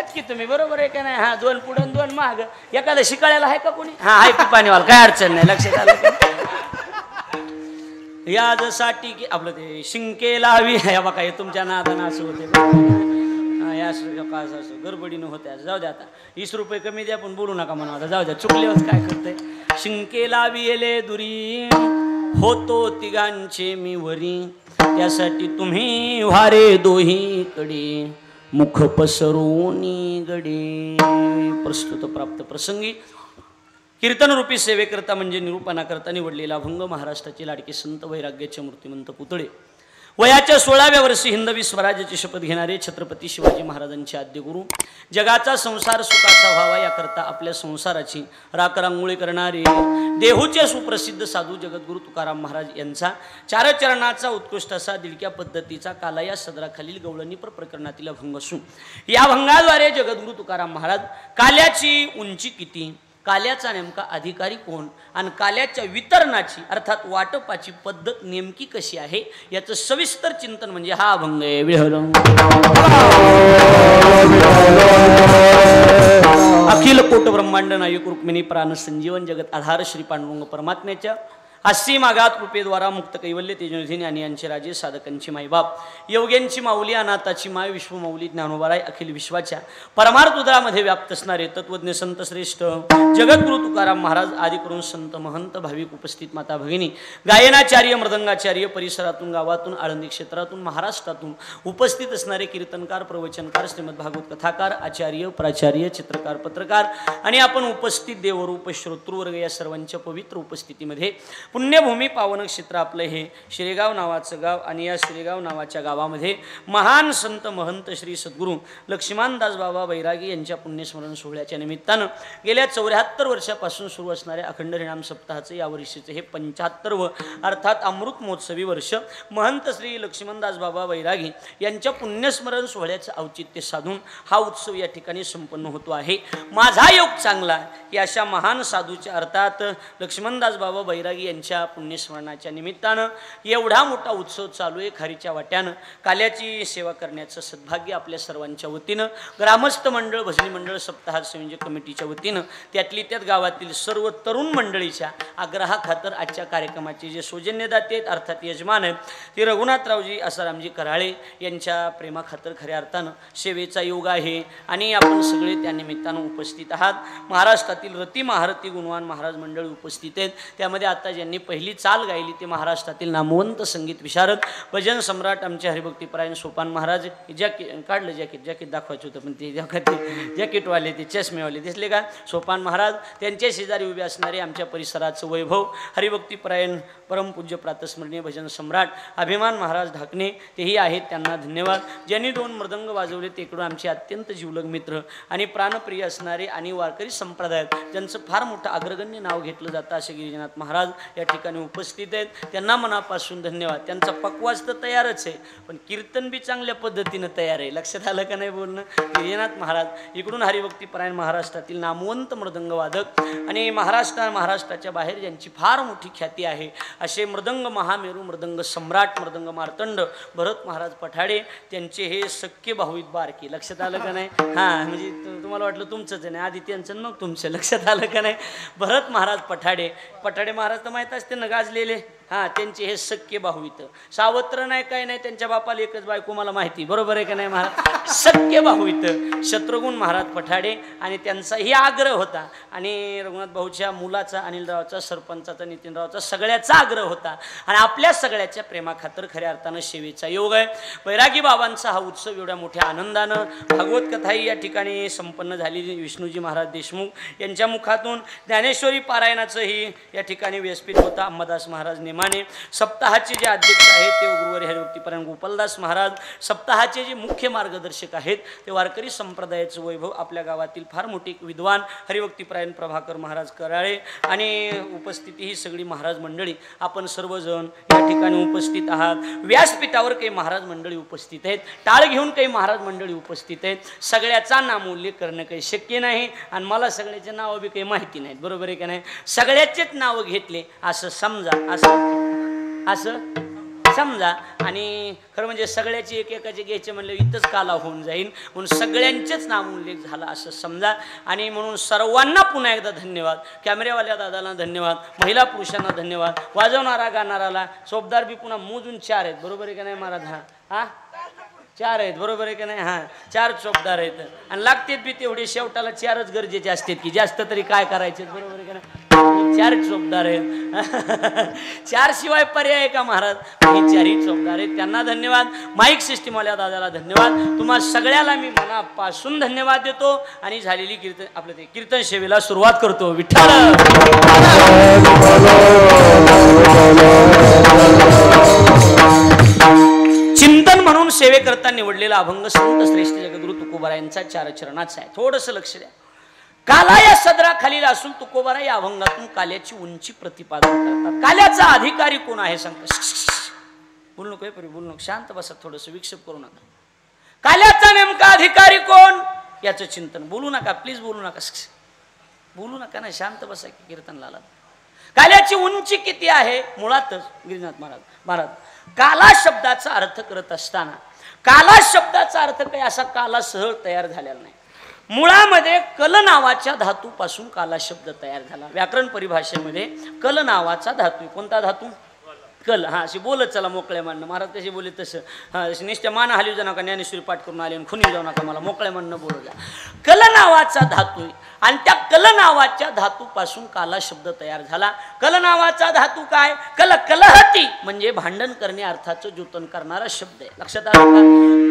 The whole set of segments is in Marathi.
घ्याच की तुम्ही, बरोबर आहे का नाही? हा, 2 पुढं 2 माग. एखादा शिकाळ्याला आहे का कोणी? हा, आहे पिपाणीवाला, काय अडचण नाही. लक्षात आलं का? याजसाठी की आपलं ते शिंकेला हवी आहे बघा, हे तुमच्या नादानं असं होते. हा, या असं गडबडीनं होते. जाऊ द्या, आता 20 रुपये कमी द्या, पण बोलू नका म्हणून. आता जाऊ द्या, चुकल्यावर काय करते. शिंकेला विले दुरी होतो तिघांचे मी वरी, त्यासाठी तुम्ही व्हारे दोहीकडे मुख पसरोनी गडे. प्रस्तुत प्राप्त प्रसंगी कीर्तनरूपी सेवेकरता म्हणजे निरूपणाकरता निवडलेला अभंग महाराष्ट्राचे लाडके संत वैराग्याचे मूर्तिमंत पुतळे, वयाच्या 16व्या वर्षी हिंदवी स्वराज्याची शपथ घेणारे छत्रपती शिवाजी महाराजांचे आद्य गुरु, जगाचा संसार सुखाचा व्हावा याकरता आपल्या संसाराची राखरांगोळी करणारे देहूचे सुप्रसिद्ध साधू जगद्गुरु तुकाराम महाराज यांचा 4 चरणाचा उत्कृष्ट असा दिडक्या पद्धतीचा काला या सदराखालील गवळणीपर प्रकरणातील अभंग असून, या अभंगाद्वारे जगद्गुरु तुकाराम महाराज काल्याची उंची किती, काल्याचा नेमका अधिकारी कोण आणि काल्याच्या वितरणाची अर्थात वाटपाची पद्धत नेमकी कशी आहे याचं सविस्तर चिंतन म्हणजे हा अभंग आहे. अखिल कोट ब्रह्मांड नायक रुक्मिणी प्राण संजीवन जगत आधार श्री पांडुरंग परमात्म्याच्या असीम आघात कृपेद्वारा मुक्त कैवल्य तेजनिधी ज्ञानी यांचे राजे साधकांची माईबाप योग्यांची माऊली अनाथाची माय विश्वमाऊली ज्ञानोबाराय अखिल विश्वाच्या परमार्थ उदरामध्ये व्याप्त असणारे तत्वज्ञ संत श्रेष्ठ जगद्गुरु तुकाराम महाराज आदी करून संत महंत भाविक उपस्थित माता भगिनी गायनाचार्य मृदंगाचार्य परिसरातून गावातून आळंदी क्षेत्रातून महाराष्ट्रातून उपस्थित असणारे कीर्तनकार प्रवचनकार श्रीमद भागवत कथाकार आचार्य प्राचार्य चित्रकार पत्रकार आणि आपण उपस्थित देवरूप श्रोतृवर्ग या सर्वांच्या पवित्र उपस्थितीमध्ये पुण्यभूमी पावन क्षेत्र आपलं हे शिरेगाव नावाचं गाव आणि या शिरेगाव नावाच्या गावामध्ये महान संत महंत श्री सद्गुरू लक्ष्मणदास बाबा बैरागी यांच्या पुण्यस्मरण सोहळ्याच्या निमित्तानं गेल्या 74 वर्षापासून सुरू असणाऱ्या अखंड हरिनाम सप्ताहाचं या वर्षीचं हे 75वं अर्थात अमृत महोत्सवी वर्ष महंत श्री लक्ष्मणदास बाबा बैरागी यांच्या पुण्यस्मरण सोहळ्याचं औचित्य साधून हा उत्सव या ठिकाणी संपन्न होतो आहे. माझा योग चांगला की अशा महान साधूच्या अर्थात लक्ष्मणदास बाबा बैरागी यांच्या पुण्यस्मरणाच्या निमित्तानं एवढा मोठा उत्सव चालू आहे. खारीच्या वाट्यानं काल्याची सेवा करण्याचं सद्भाग्य आपल्या सर्वांच्या वतीनं ग्रामस्थ मंडळ भजनी मंडळ सप्ताह संयोजक कमिटीच्या वतीनं त्यातली त्यात गावातील सर्व तरुण मंडळीच्या आग्रहाखातर आजच्या कार्यक्रमाचे जे सौजन्यदाते आहेत अर्थात यजमान आहेत ते रघुनाथरावजी आसारामजी कराळे यांच्या प्रेमाखातर खऱ्या अर्थानं सेवेचा योग आहे आणि आपण सगळे त्या निमित्तानं उपस्थित आहात. महाराष्ट्रातील रती महारथी गुणवान महाराज मंडळ उपस्थित आहेत. त्यामध्ये आता ज्यांनी पहिली चाल गायली ते महाराष्ट्रातील नामवंत संगीत विशारद भजन सम्राट आमचे हरिभक्तीपरायण सोपान महाराज. काढलं जॅकेट दाखवायचं होतं पण ते जॅकेटवाले ते चष्मेवाले दिसले का सोपान महाराज. त्यांच्या शेजारी उभे असणारे आमच्या परिसराचं वैभव हरिभक्तीपरायण परमपूज्य प्रातस्मरणीय भजन सम्राट अभिमान महाराज ढाकणे तेही आहेत. त्यांना धन्यवाद. ज्यांनी 2 मृदंग वाजवले ते इकडून आमचे अत्यंत जीवलग मित्र आणि प्राणप्रिय असणारे आणि वारकरी संप्रदायात ज्यांचं फार मोठं अग्रगण्य नाव घेतलं जातं असे गिरिजनाथ महाराज या ठिकाणी उपस्थित आहेत. त्यांना मनापासून धन्यवाद. त्यांचा पक्वास तर तयारच आहे पण कीर्तन बी चांगल्या पद्धतीनं तयार आहे. लक्षात आलं का नाही बोलणं. गिरिजनाथ महाराज इकडून हरिभक्तीपरायण महाराष्ट्रातील नामवंत मृदंग वादक आणि महाराष्ट्राच्या बाहेर ज्यांची फार मोठी ख्याती आहे असे मृदंग महामेरू मृदंग सम्राट मृदंग मार्तंड भरत महाराज पठाडे त्यांचे हे सख्खे भाऊ बारके. लक्षात आलं का नाही. हां म्हणजे तुम्हाला वाटलं तुमचंच आहे नाही आधी त्यांचं मग तुमचं. लक्षात आलं का नाही. भरत महाराज पठाडे महाराज तर माहीत असते ना गाजलेले. हां त्यांचे हे सख्खे भाऊ इथं सावत्र नाही काय नाही त्यांच्या बापाला एकच बायको मला माहिती बरोबर आहे का नाही. महाराज सख्खे भाऊ इथं शत्रुघ्न महाराज पठाडे आणि त्यांचाही आग्रह होता आणि रघुनाथ भाऊच्या मुलाचा अनिलरावचा सरपंचाचा नितीनरावचा सगळ्याचा आग्रह होता आणि आपल्या सगळ्याच्या प्रेमाखातर खऱ्या अर्थानं सेवेचा योग आहे. बैरागी बाबांचा हा उत्सव एवढ्या मोठ्या आनंदानं भागवत कथाही या ठिकाणी संपन्न झाली. विष्णूजी महाराज देशमुख यांच्या मुखातून ज्ञानेश्वरी पारायणाचंही या ठिकाणी व्यासपीठ होता. अंबादास महाराज नेमाने सप्ताहाचे जे अध्यक्ष आहेत ते गुरुवारी हरिभक्तीपरायण गोपालदास महाराज. सप्ताहाचे जे मुख्य मार्गदर्शक आहेत ते वारकरी संप्रदायाचं वैभव आपल्या गावातील फार मोठी विद्वान हरिभक्तीपरायण प्रभाकर महाराज कराळे आणि उपस्थिती ही सगळी महाराज मंडळी आपण सर्वजण या ठिकाणी उपस्थित आहात. व्यासपीठावर काही महाराज मंडळी उपस्थित आहेत. टाळ घेऊन काही महाराज मंडळी उपस्थित आहेत. सगळ्याचा नामोल्लेख करणं काही शक्य नाही आणि मला सगळ्याचे नावं बी काही माहिती नाहीत बरोबर आहे का नाही. सगळ्याचेच नावं घेतले असं समजा. असं समजा. आणि खरं म्हणजे सगळ्याची एकेकाचे घ्यायचे म्हणलं इथंच काला होऊन जाईल, म्हणून सगळ्यांचेच नामोल्लेख झाला असं समजा. आणि म्हणून सर्वांना पुन्हा एकदा धन्यवाद. कॅमेऱ्यावाल्या दादाला धन्यवाद, महिला पुरुषांना धन्यवाद, वाजवणारा गाणाराला. सोबदार बी पुन्हा मोजून 4 आहेत, बरोबर आहे का नाही महाराज? हा 4 आहेत, बरोबर आहे का नाही? हां 4 चोपदार आहेत. आणि लागतेत बी तेवढे, शेवटाला 4च गरजेचे असतात की जास्त तरी काय करायचे, बरोबर आहे का नाही? 4 चोपदार आहेत. 4 शिवाय पर्याय आहे का महाराज? हे 4ही चोपदार आहेत, त्यांना धन्यवाद. माईक सिस्टीमवाल्या दादाला धन्यवाद. तुम्हा सगळ्याला मी मनापासून धन्यवाद देतो. आणि झालेली आपलं ते कीर्तन सेवेला सुरुवात करतो. विठ्ठल चिंतन म्हणून सेवेकरता निवडलेला अभंग संत श्रेष्ठ जगद्गुरु तुकोबारा यांचा 4 चरणाचा आहे. थोडंसं लक्ष द्या. काला या सदराखालील असून तुकोबारा या अभंगातून काल्याची उंची प्रतिपादन करतात. काल्याचा अधिकारी कोण आहे सांगतात. बोलू नको परी, बोलू नको, शांत बसा, थोडंसं विक्षेप करू नका. काल्याचा नेमका अधिकारी कोण याचं चिंतन. बोलू नका प्लीज, बोलू नका, बोलू नका ना, शांत बसा की कीर्तनला. काल्याची उंची किती आहे? मुळातच गिरीनाथ महाराज काला शब्दाचा अर्थ करत असताना काला शब्दाचा अर्थ काही असा काला सहज तयार झालेला नाही. मुळामध्ये कल नावाच्या धातूपासून काला शब्द तयार झाला. व्याकरण परिभाषेमध्ये कल नावाचा धातू. कोणता धातू? कल. हा अशी बोलत चला मोकळे मानणं. महाराज कशी बोलले तसं. हा निश्चय मान हलवू जाऊ नका, ज्ञानेश्वरी पाठ करून आले आणि खुनी जाऊ नका, मला मोकळे मानणं बोलू द्या. कल नावाचा धातू आहे आणि त्या कल नावाच्या धातूपासून काला शब्द तयार झाला. कल नावाचा धातू काय? कलहती म्हणजे भांडण करणे अर्थाचं द्योतन करणारा शब्द आहे. लक्षात आलं का?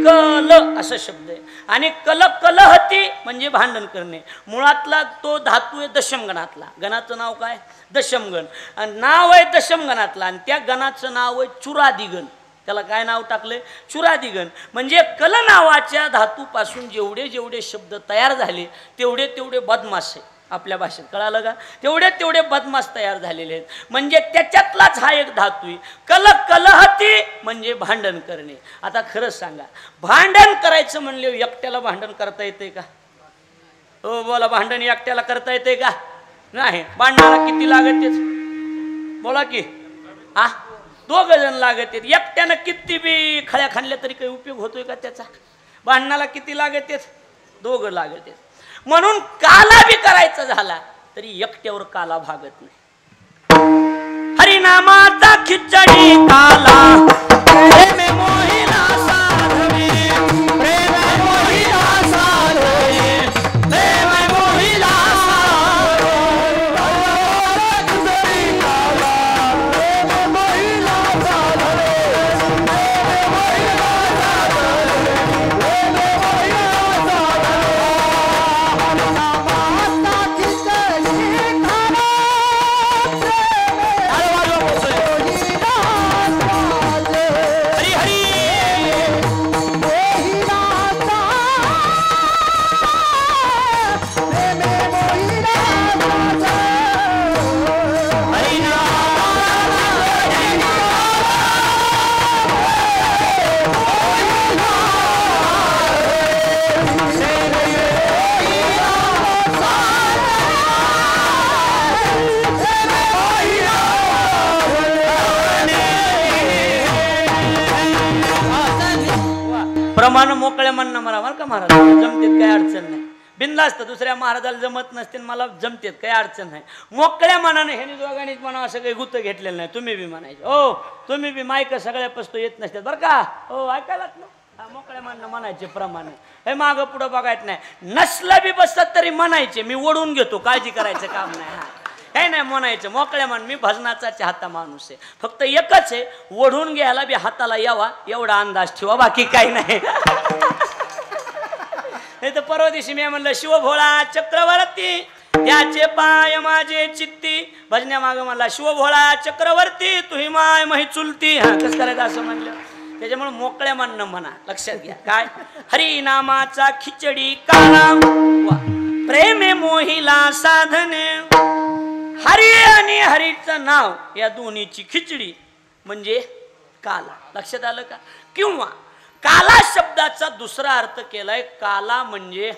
कल असा शब्द आहे. आणि कलहती म्हणजे भांडण करणे. मुळातला तो धातू आहे दशमगणातला. गणाचं नाव काय? दशमगण. आणि नाव आहे दशमगणातला आणि त्या गणाचं नाव आहे चुरादिगण. त्याला काय नाव टाकले? चुरादिगण. म्हणजे कल नावाच्या धातूपासून जेवढे जेवढे शब्द तयार झाले तेवढे तेवढे बदमाश आहे आपल्या भाषेत. कळालं का? तेवढे तेवढे बदमाश तयार झालेले आहेत. म्हणजे त्याच्यातलाच हा एक धातू आहे. कलहती म्हणजे भांडण करणे. आता खरंच सांगा, भांडण करायचं म्हणले एकट्याला भांडण करता येते का? हो बोला, भांडण एकट्याला करता येते का? नाही. भांडणाला किती लागत आहेत? बोला की. हा 2 जण लागत आहेत. एकट्यानं किती बी खळ्या खाल्ल्या तरी काही उपयोग होतोय का त्याचा? भांडणाला किती लागत आहेत? 2 लागत आहेत. म्हणून काला बी करायचा झाला तरी एकट्यावर काला भागत नाही. हरिनामाचा खिचडी काला प्रेम मोहिला साधवी, प्रेम मोहिला साधवी, प्रेम मोहिला प्रमाण मोकळ्या म्हणणं मला बरं का महाराज जमतेत, काही अडचण नाही. बिनधास्त दुसऱ्या महाराजाला जमत नसते, मला जमतेत, काही अडचण नाही. मोकळ्या मनाने ह्याने दोघांनीच म्हणा असं काही गुत घेतलेलं नाही. तुम्ही बी म्हणायचे हो, तुम्ही बी मायक सगळ्या पस्तो येत नसतात बरं का हो, ऐकायलाच ना. मोकळ्या म्हणणं म्हणायचे प्रमाणे. हे मागं पुढं बघायचं नाही. नसलं बी बसतात तरी म्हणायचे, मी ओढून घेतो, काळजी करायचं काम नाही. काही नाही म्हणायचं मोकळ्या म्हण. मी भजनाचा चाहता माणूस आहे. फक्त एकच आहे, ओढून घ्यायला बी हाताला यावा एवढा अंदाज ठेवा, बाकी काही नाही. हे तर परवा दिवशी मी म्हणलं शिवभोळा चक्रवर्ती त्याचे पाय माझे चित्ती. भजन्या माग म्हणला शिवभोळा चक्रवर्ती तुही माय मही चुलती. हा कसं करायचं असं म्हणलं. त्याच्यामुळे मोकळ्या म्हणणं म्हणा. लक्षात घ्या काय? हरिनामाचा खिचडी काला प्रेमे मोहिला साधने. हरी आणि हरीचं नाव या दोन्हीची खिचडी म्हणजे काला. लक्षात आलं का? किंवा काला शब्दाचा दुसरा अर्थ केलाय काला म्हणजे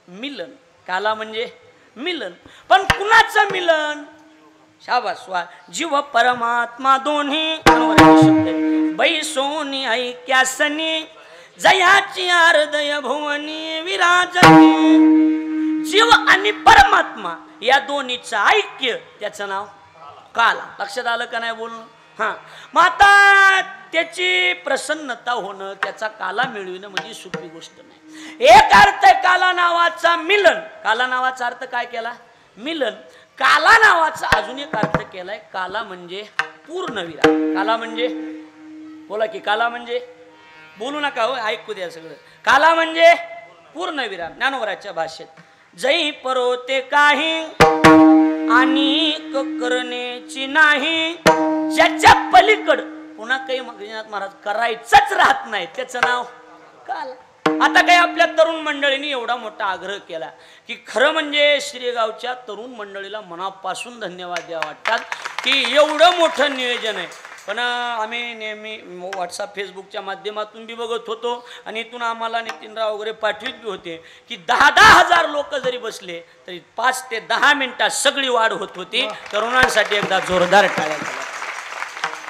मिलन. काला म्हणजे मिलन. पण कुणाचं मिलन? शाबास वा. जीव परमात्मा दोन्ही शब्द बैसोनी ऐक्यासनी जयाची हृदय भुवनी विराजनी. जीव आणि परमात्मा या दोन्हीचं ऐक्य त्याचं नाव काला. लक्षात आलं का नाही बोलून? हा. मग आता त्याची प्रसन्नता होणं, त्याचा काला मिळविणं म्हणजे सोपी गोष्ट नाही. एक अर्थ काला नावाचा मिलन. काला नावाचा अर्थ काय केला? मिलन. काला नावाचा अजून एक अर्थ केलाय. काला म्हणजे पूर्णविराम. काला म्हणजे बोला की काला म्हणजे, बोलू नका हो, ऐकू द्या सगळं. काला म्हणजे पूर्णविराम. ज्ञानोबराच्या भाषेत जै परोते काही आणि करण्याची नाही, ज्याच्या पलीकड पुन्हा काही मगनाथ महाराज करायचंच राहत नाही त्याचं नाव काला. आता काही आपल्या तरुण मंडळींनी एवढा मोठा आग्रह केला की खरं म्हणजे श्रीगावच्या तरुण मंडळीला मनापासून धन्यवाद द्या वाटतात की एवढं मोठं नियोजन आहे. पण आम्ही नेहमी व्हॉट्सअप फेसबुकच्या माध्यमातून बी बघत होतो आणि इथून आम्हाला नितीनराव वगैरे पाठवित बी होते की 10,000 लोक जरी बसले तरी 5 ते 10 मिनिटात सगळी वाढ होत होती. तरुणांसाठी एकदा जोरदार टाळ्या झाल्या.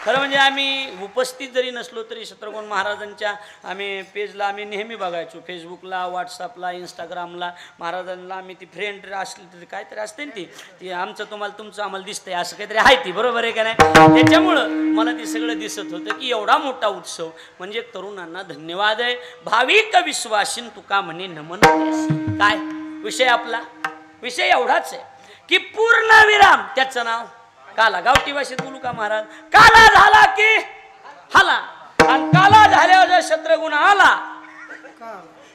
खरं म्हणजे आम्ही उपस्थित जरी नसलो तरी छत्रकोन महाराजांच्या आम्ही पेजला आम्ही नेहमी बघायचो. फेसबुकला, व्हॉट्सअपला, इंस्टाग्रामला महाराजांना आम्ही ती फ्रेंड असली तरी काहीतरी असते ना ती आमचं तुम्हाला तुमचं आम्हाला दिसतंय असं काहीतरी आहे ती, बरोबर आहे का नाही? त्याच्यामुळं मला ते सगळं दिसत होतं की एवढा मोठा उत्सव म्हणजे तरुणांना धन्यवाद आहे. भाविक विश्वासीन तुका म्हणे नमन. काय विषय आपला? विषय एवढाच आहे की पूर्णविराम त्याचं नाव काला. गावठी भाषेत बोलू का महाराज? काला झाला की हाला, आणि काला झाल्यावर जर शत्रुगुण आला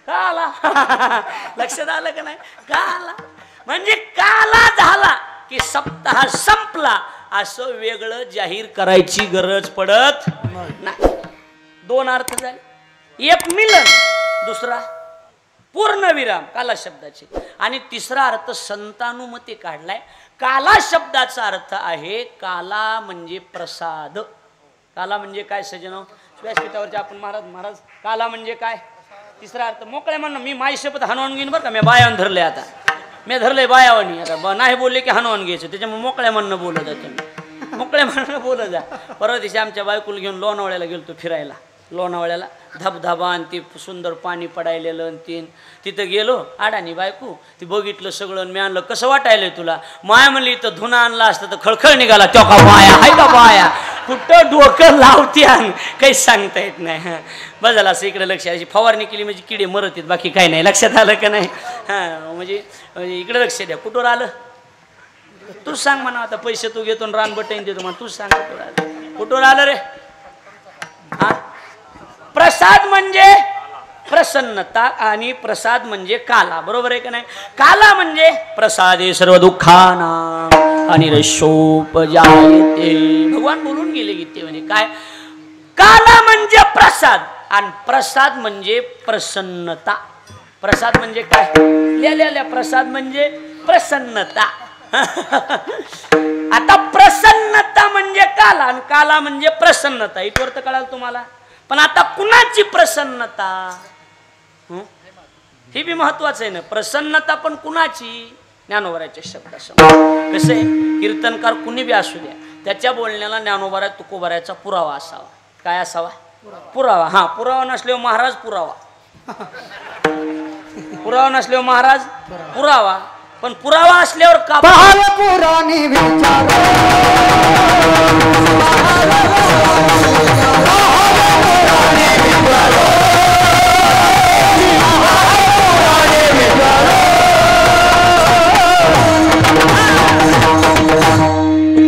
काला. लक्षात आलं का नाही? काला म्हणजे काला झाला की सप्ताह संपला असं वेगळं जाहीर करायची गरज पडत नाही. 2 अर्थ झाले. एक मिलन, दुसरा पूर्णविराम काला शब्दाचे, आणि तिसरा अर्थ संतानुमते काढलाय. काला शब्दाचा अर्थ आहे काला म्हणजे प्रसाद. काला म्हणजे काय सजनो? व्यासपीठावरचे आपण महाराज काला म्हणजे काय? तिसरा अर्थ मोकळे म्हणणं. मी माई शपथ हनवून घेईन बरं का. मी बायावर धरले, आता मी धरले बायावानी. आता नाही बोलले की हनवून घ्यायचं, त्याच्यामुळे मोकळ्या म्हणणं बोलत जा तुम्ही. मोकळ्या म्हणणं बोलत जा. परवा दिवशी आमच्या बायकोला घेऊन लोणावळ्याला गेलतो फिरायला. लोणावळ्याला धबधबा आणि ते सुंदर पाणी पडायलेलं आणि तिथं गेलो. आडानी बायको ती बघितलं सगळं. मी आणलं कसं वाटायलंय तुला? माया म्हणली इथं धुना आणला असतं तर खळखळ निघाला. तो का बाया हाय का बाया? कुठं डोकं लावते आणि काही सांगता येत नाही. बस झालं असं इकडे लक्ष. अशी फवारणी केली म्हणजे किडे मरत आहेत, बाकी काही नाही. लक्षात आलं का नाही? हां म्हणजे इकडे लक्ष द्या. कुठवर आलं तूच सांग म्हणा. आता पैसे तू घेतो रान बटाईन देतो म्हणा. तूच सांग कुठवर आलं. कुठवर आलं रे? हा, प्रसाद म्हणजे प्रसन्नता आणि प्रसाद म्हणजे काला, बरोबर आहे का नाही? काला म्हणजे प्रसादे सर्व दुःखाना आणि रशोपजायते. भगवान बोलून गेले गीतेमध्ये काय? काला म्हणजे प्रसाद आणि प्रसाद म्हणजे प्रसन्नता. प्रसाद म्हणजे काय? लिहिलेल्या प्रसाद म्हणजे प्रसन्नता. आता प्रसन्नता म्हणजे काला आणि काला म्हणजे प्रसन्नता. इथवर तर कळाल तुम्हाला. पण आता कुणाची प्रसन्नता? हे बी महत्वाचं आहे ना. प्रसन्नता पण कुणाची? ज्ञानोबराच्या शब्दासमोर कसे कीर्तनकार कुणी बी असू द्या, त्याच्या बोलण्याला ज्ञानोबरा तुकोबराचा पुरावा असावा. काय असावा? पुरावा. हा, पुरावा नसल्यावर महाराज पुरावा. पुरावा नसल्यावर महाराज पुरावा. पण पुरावा असल्यावर का पुराणी विचार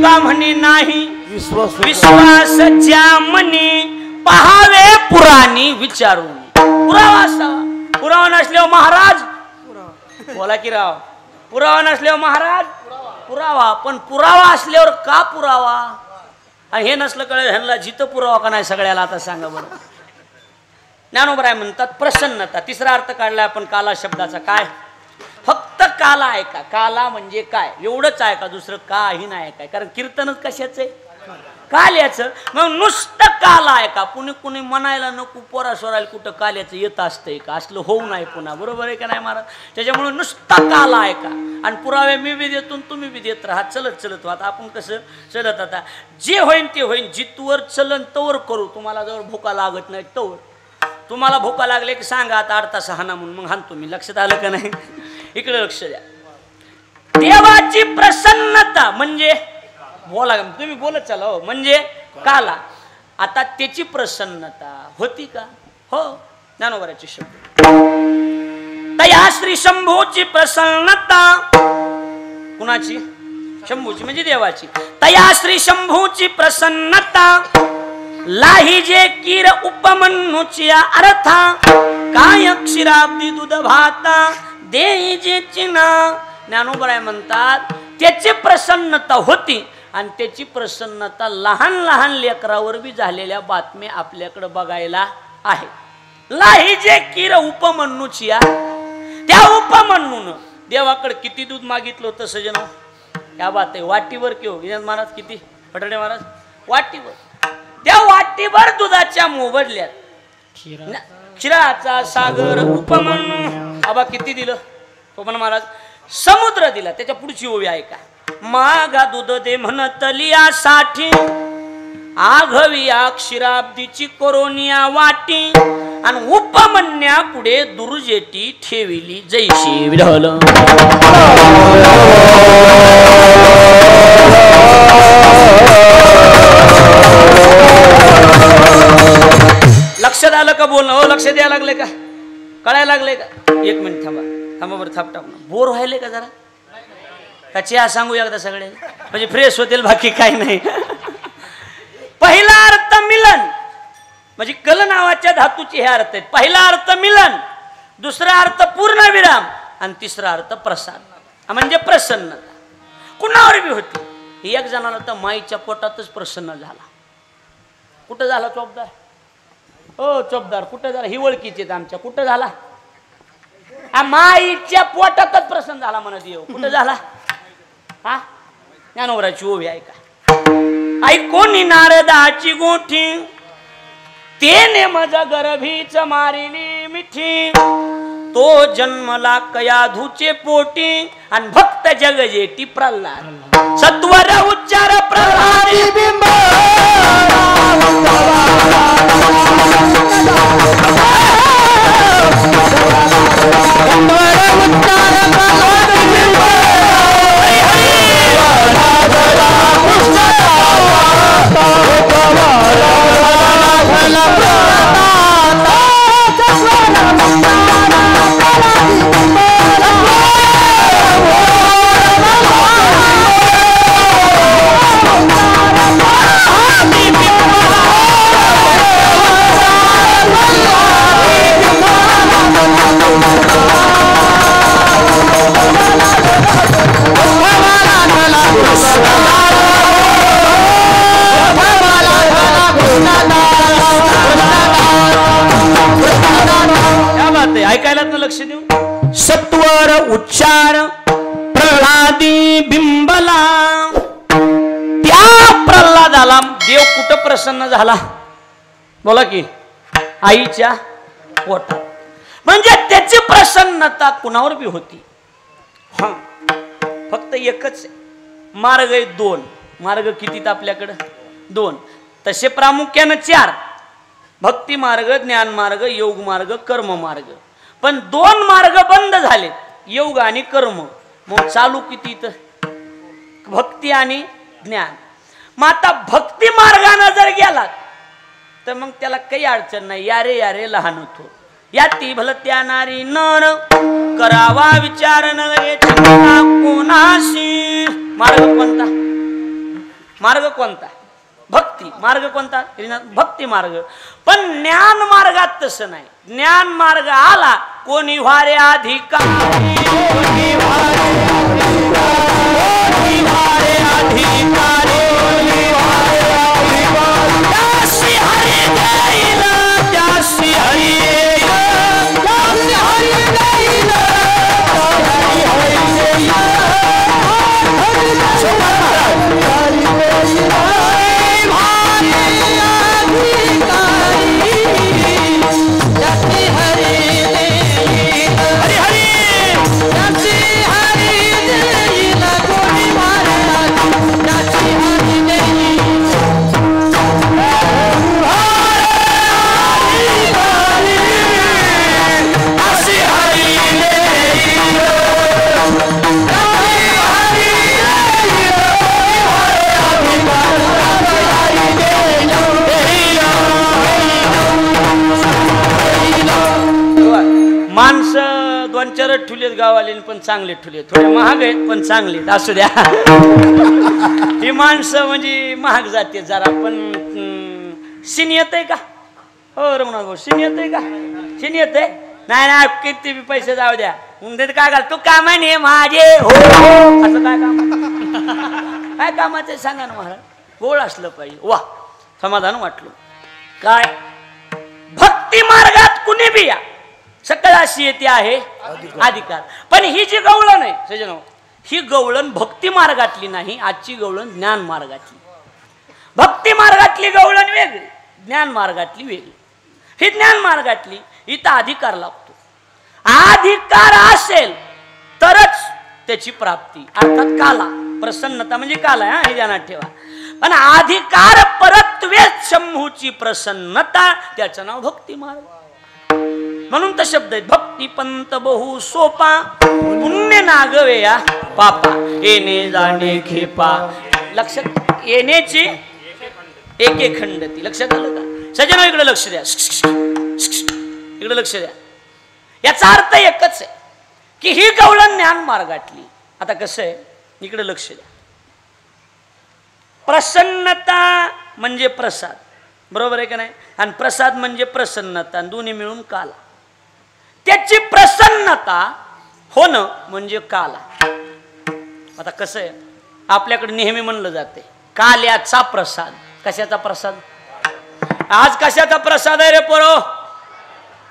का म्हणे नाही विश्वास ज्या म्हणे पहावे पुराणी विचारून. पुरावा असावा. पुरावा नसल्यावर महाराज बोला की राव. पुरावा नसल्यावर महाराज पुरावा. पण पुरावा असल्यावर का पुरावा? आणि हे नसलं कळलं ह्यांना जिथं पुरावा का नाही सगळ्याला. आता सांगा बरं. ज्ञानोबराय म्हणतात प्रसन्नता. तिसरा अर्थ काढलाय आपण काला शब्दाचा. काय? फक्त काला आहे का? काला म्हणजे काय एवढंच आहे का? दुसरं काही नाही काय? कारण कीर्तनच कशाच आहे? काल्याचं. मग नुसतं काला आहे का? कुणी म्हणायला नको पोरा सोरायला कुठं काल्याचं येत असतंय का? असलं होऊ नाही पुन्हा, बरोबर आहे का नाही महाराज? त्याच्यामुळे नुसता काला आहे का? आणि पुरावे मी बी देतो तुम्ही बी देत राहा, चलत चलत. आता आपण कसं चलत, आता जे होईन ते होईन, जितवर चलन तवर करू. तुम्हाला जवळ भुका लागत नाही तवर. तुम्हाला भुका लागले की सांगा आता 8 तास हाना म्हणून, मग हाणतो मी. लक्षात आलं का नाही? इकडे लक्ष द्या. देवाची प्रसन्नता म्हणजे बोला, तुम्ही बोलत चला हो, म्हणजे काला. आता त्याची प्रसन्नता होती का? हो, ज्ञानोबाचे शब्द. तया श्री शंभूची प्रसन्नता. कुणाची? शंभूची म्हणजे देवाची. तया श्री शंभूची प्रसन्नता लाही जे कीर उपमन्यूची अर्था काय क्षीराब्दी दूध भाता देई जे चिना. ज्ञानोबराय म्हणतात त्याची प्रसन्नता होती आणि त्याची प्रसन्नता लहान लहान लेकरावर बी झालेल्या बातम्या आपल्याकडे बघायला आहे. लाही जे कीर उपमन्यूची, त्या उपमन्यून देवाकडे किती दूध मागितलं होतं सजन? क्या बात आहे. वाटीवर किंवा गिजात महाराज किती फटाडे महाराज वाटीवर, त्या वाटीवर दुधाच्या मोबदल्यात क्षीराचा सागर उपमन्यू. आबा किती दिलं? उपमन्यू महाराज समुद्र दिला. त्याच्या पुढची ओवी आहे का? मागा दूध दे म्हणतली यासाठी आघविया क्षीराब्दीची कोरोनिया वाटी आणि उपमन्या पुढे दुर्जेटी ठेविली जैशी विढल. लक्षात आलं का बोलणं? हो, लक्ष द्यायला लागले का? कळायला लागले का? 1 मिनिट थांबा, थांबा बरं, थाप टाकून. बोर व्हायले का जरा? का चहा सांगू एकदा सगळे, म्हणजे फ्रेश होतील, बाकी काही नाही. पहिला अर्थ मिलन, म्हणजे कल नावाच्या धातूचे हे अर्थ आहेत. पहिला अर्थ मिलन, दुसरा अर्थ पूर्ण विराम आणि तिसरा अर्थ प्रसाद म्हणजे प्रसन्नता. कुणावर बी होती. ही एक जणाला तर माईच्या पोटातच प्रसन्न झाला. कुठं झाला चोपदार? हो चोपदार कुठं झाला? ही ओळखीचे आमच्या. कुठं झाला? माईच्या पोटातच प्रसन्न झाला म्हणत येऊ. कुठं झाला? हा, ज्ञानोबराची ओवी आहे का? ऐकोनी नारदाची गोठी तेने मज गर्भीच मारिली मिठी. तो जन्मला कयाधूचे पोटी आणि भक्त जगजेटी प्रल्हाद. सत्वर उच्चार प्रल्हादी बिंब ऐकायला लक्ष देऊन. सत्वर उच्चार प्रल्हादी बिंबला. त्या प्रल्हादाला देव कुठं प्रसन्न झाला? बोला की आईच्या पोटात. म्हणजे त्याची प्रसन्नता कुणावर बी होती. हा, फक्त एकच मार्ग आहे. 2 मार्ग किती आपल्याकडे? 2. तसे प्रामुख्याने 4. भक्ती मार्ग, ज्ञान मार्ग, योग मार्ग, कर्म मार्ग. पण 2 मार्ग बंद झाले, योग आणि कर्म. मग चालू किती तर भक्ती आणि ज्ञान. मग आता भक्ती मार्गाने जर गेला तर मग त्याला काही अडचण नाही. यारे यारे लहान होतो याती भल त्या नारी नर करावा विचार न कोणाशी. मार्ग कोणता? मार्ग कोणता? भक्ती मार्ग कोणता? भक्ती मार्ग. पण ज्ञान मार्गात तसं नाही. ज्ञान मार्ग आला कोणी व्हारे अधिकारी, कोणी व्हारे अधिकारी, त्यासी हरी देईल, त्यासी हरी देईल. 2-4 ठुलेत गावाले पण चांगले ठुले, थोडे महाग आहेत पण चांगले असू द्या. ही माणसं म्हणजे महाग जाते जरा, पण शिन येतंय का हो रमणाथ भाऊ? शिन येतंय का? शिन येतंय? नाही नाही, किती बी पैसे जाऊ द्या. उंदीर काय घाल तू कामाने माझे हो असं काय काम? काय कामाचं सांगा ना महाराज. गोळ असलं पाहिजे. वा समाधान वाटलं. काय भक्ती मार्गात कुणी बी या, सकळ अशी येते आहे अधिकार. पण ही जी गवळण आहे सजनो, ही गवळण भक्ती मार्गातली नाही. आजची गवळण ज्ञान मार्गातली. भक्ती मार्गातली गवळण वेगळी, ज्ञान मार्गातली वेगळी. ही ज्ञान मार्गातली इथं अधिकार लागतो. अधिकार असेल तरच त्याची प्राप्ती, अर्थात काला प्रसन्नता म्हणजे काला हे ध्यानात ठेवा. पण अधिकार परत्वेत शंभूची प्रसन्नता, त्याचं नाव भक्ती मार्ग. म्हणून तर शब्द आहेत भक्ती पंत बहु सोपा, पुण्य नागवे या पापा, येणे जाणे खेपा. लक्षात येण्याची एक खंडती. लक्षात आलं का सजनो? इकडे लक्ष द्या, इकडे लक्ष द्या. याचा अर्थ एकच आहे की ही गवळण ज्ञान मार्गातली. आता कसं आहे, इकडे लक्ष द्या. प्रसन्नता म्हणजे प्रसाद, बरोबर आहे का नाही? आणि प्रसाद म्हणजे प्रसन्नता, दोन्ही मिळून काला. त्याची प्रसन्नता होणं म्हणजे काला. आता कसं आहे, आपल्याकडे नेहमी म्हणलं जाते काल्याचा प्रसाद. कशाचा प्रसाद? आज कशाचा प्रसाद आहे रे पोरो?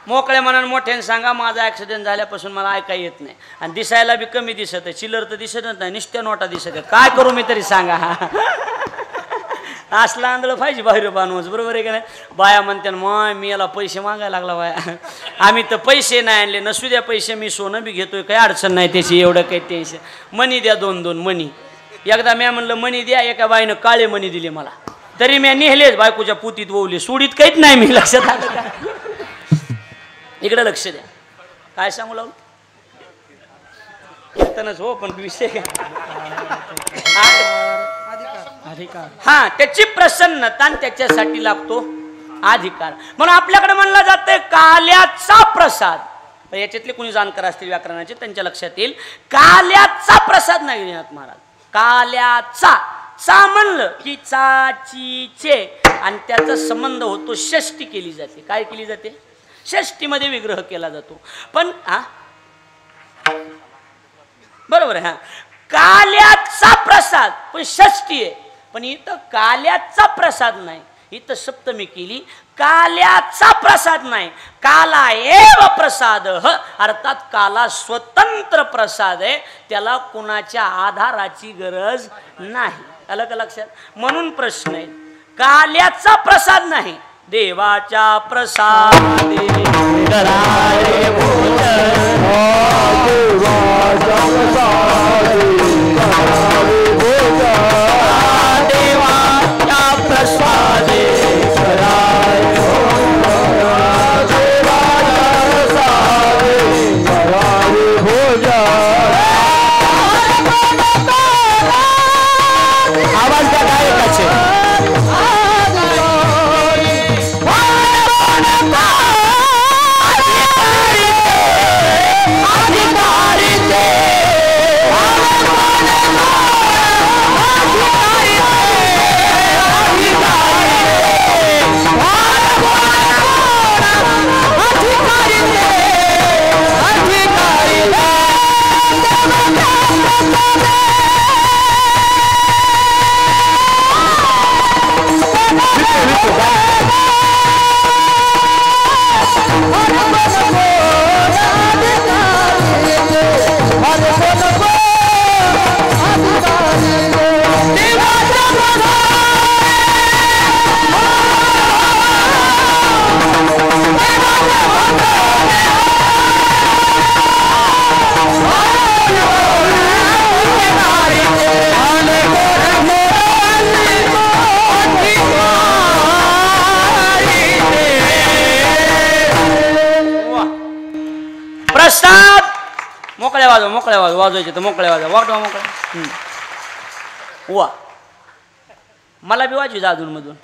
मोकळ्या मनानं मोठ्याने सांगा, माझा ऍक्सिडेंट झाल्यापासून मला ऐकाय येत नाही आणि दिसायला बी कमी दिसत आहे. चिल्लर तर दिसतच नाही, निष्ट्या नोटा दिसत आहेत. काय करू मी तरी सांगा. असला आंधळ पाहिजे बाहेर बांधूच, बरोबर आहे का नाही? बाया म्हणते मग मी याला पैसे मागायला लागला बाया. आम्ही तर पैसे नाही आणले, नसू द्या पैसे, मी सोनं बी घेतोय, काही अडचण नाही त्याची, एवढं काही टेन्शन. मनी द्या 2-2 मनी. एकदा मी म्हणलं मनी द्या, एका बाईनं काळे मनी दिले मला, तरी मी नेहलेच बायकोच्या पुतीत ववले, सोडीत काहीच नाही मी. लक्षात आलं का? इकडे लक्ष द्या. काय सांगू लागलो? कीर्तनच हो, पण विषय अधिकार. हा, त्याची प्रसन्नता आणि त्याच्यासाठी लागतो अधिकार. म्हणून आपल्याकडे म्हणलं जातं काल्याचा प्रसाद. याच्यातले कोणी जाणकार असतील व्याकरणाचे त्यांच्या लक्षात येईल, काल्याचा प्रसाद नाही देण्यात महाराज. काल्याचा चा म्हणलं की चाची चे, आणि त्याचा संबंध होतो षष्टी केली जाते. काय केली जाते? षष्टीमध्ये विग्रह केला जातो. पण बरोबर आहे, हा काल्याचा प्रसाद पण षष्टी आहे. पण इथं काल्याचा प्रसाद नाही, इथं सप्तमी केली. काल्याचा प्रसाद नाही, काला एव प्रसाद, अर्थात काला स्वतंत्र प्रसाद आहे, त्याला कुणाच्या आधाराची गरज नाही. आलं का लक्षात? म्हणून प्रश्न आहे, काल्याचा प्रसाद नाही, देवाच्या प्रसादे करारे भोजन. मोकळ्या वाजवायचे तर मोकळ्या वाजवा मोकळ्या. वा मला बी वाजवी अजून मधून.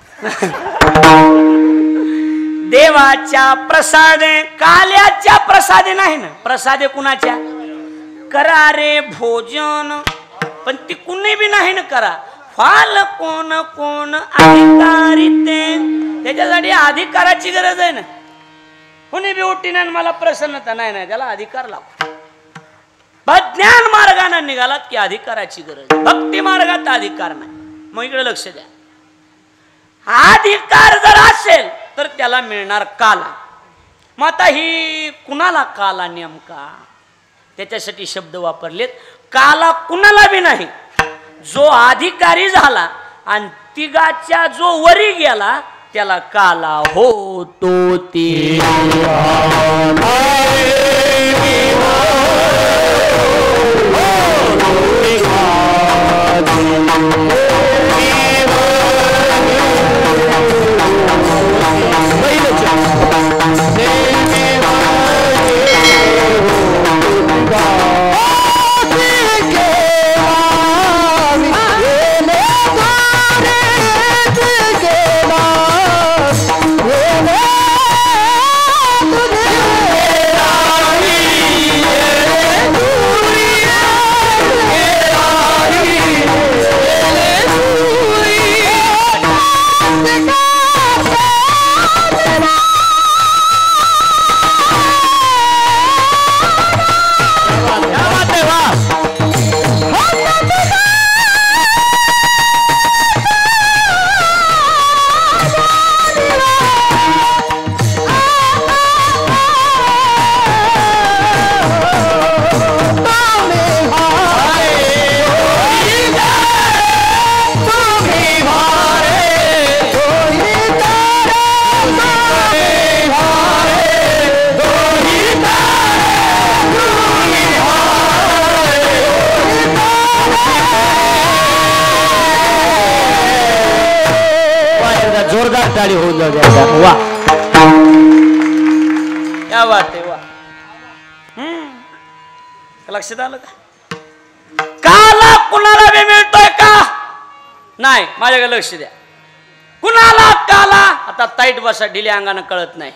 देवाच्या प्रसादे काल्याच्या प्रसादे नाही ना, प्रसादे कुणाच्या? करा रे भोजन, पण ती कुणी बी नाही ना करा. फाल कोण कोण अधिकारी ते, त्याच्यासाठी अधिकाराची गरज आहे ना. कुणी बी उठीने मला प्रसन्नता नाही ना, त्याला अधिकार लागतो. ज्ञान मार्गाने निघालात की अधिकाराची गरज, भक्ती मार्गात अधिकार नाही. मग इकडे लक्ष द्या, अधिकार जर असेल तर त्याला मिळणार काला. मग आता ही कुणाला काला नेमका, त्याच्यासाठी शब्द वापरलेत. काला कुणाला बी नाही, जो अधिकारी झाला आणि तिघाच्या जो वरी गेला त्याला काला होतो ती. जोरदार टाळी होऊन जाऊ द्या. वा क्या बात आहे, वा. लक्षात आलं का? काला कुणाला बी मिळतोय का? नाही. माझ्याकडे लक्ष द्या, कुणाला काला? आता ताईट बसा, ढिले अंगानं कळत नाही.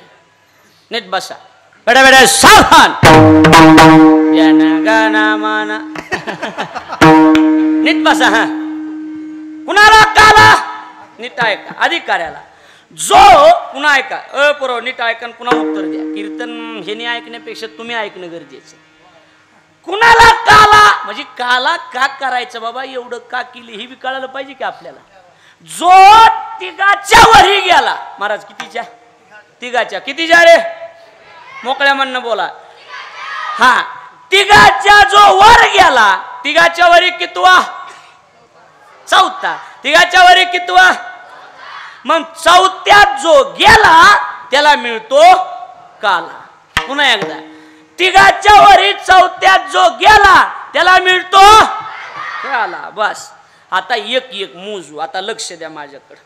नीट बसा, बेड्या बेड्या सावधान. गाना नीट बसा. हा, कुणाला काला? नीट ऐका. अधिकाऱ्याला जो पुन्हा ऐका, अपुरव नीट ऐका, पुन्हा उत्तर द्या. कीर्तन हे ऐकण्यापेक्षा तुम्ही ऐकणं गरजेचं. कुणाला काला म्हणजे काला का करायचं बाबा, एवढं का केली ही बी कळायला पाहिजे की आपल्याला. जो तिघाच्या वरी गेला. महाराज कितीच्या? तिघाच्या. कितीच्या रे? मोकळ्या म्हणणं बोला. हा, तिघाच्या जो वर गेला, तिघाच्या वरी कितवा? चौथा. तिघाच्या वरी कितवा? मग चौथ्यात जो गेला त्याला मिळतो काला. पुन्हा एकदा, तिघाच्या वरी चौथ्यात जो गेला त्याला मिळतो काला. बस. आता एक एक मोजू. आता लक्ष द्या माझ्याकडे.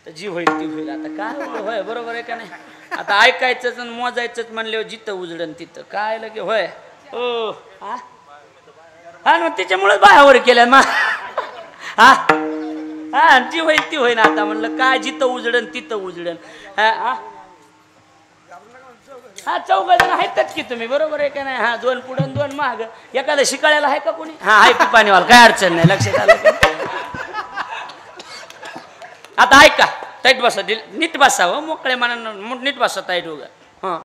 तर जी होईल ती होईल. आता काय होय, बरोबर आहे का नाही? आता ऐकायचंच आणि मोजायचंच म्हणल्यावर जिथं उजडन तिथं काय लगे होय. हो, हा हा, मग त्याच्यामुळेच बायावर केल्या मग. हा हा, जी होईल ती होईन. आता म्हणलं काय, जिथं उजडन तिथं उजडन. हा हा, चौघजण आहेतच की तुम्ही, बरोबर आहे का नाही? हा, दोन पुढं दोन माग. एखादं शिकायला आहे का कोणी? हा आहे पिपाणीवाल, काय अडचण नाही. लक्षात आलं? आता ऐका, ताईट बसा, नीट बसा. हो, मोकळे मनानं नीट बसा, ताईट उगा.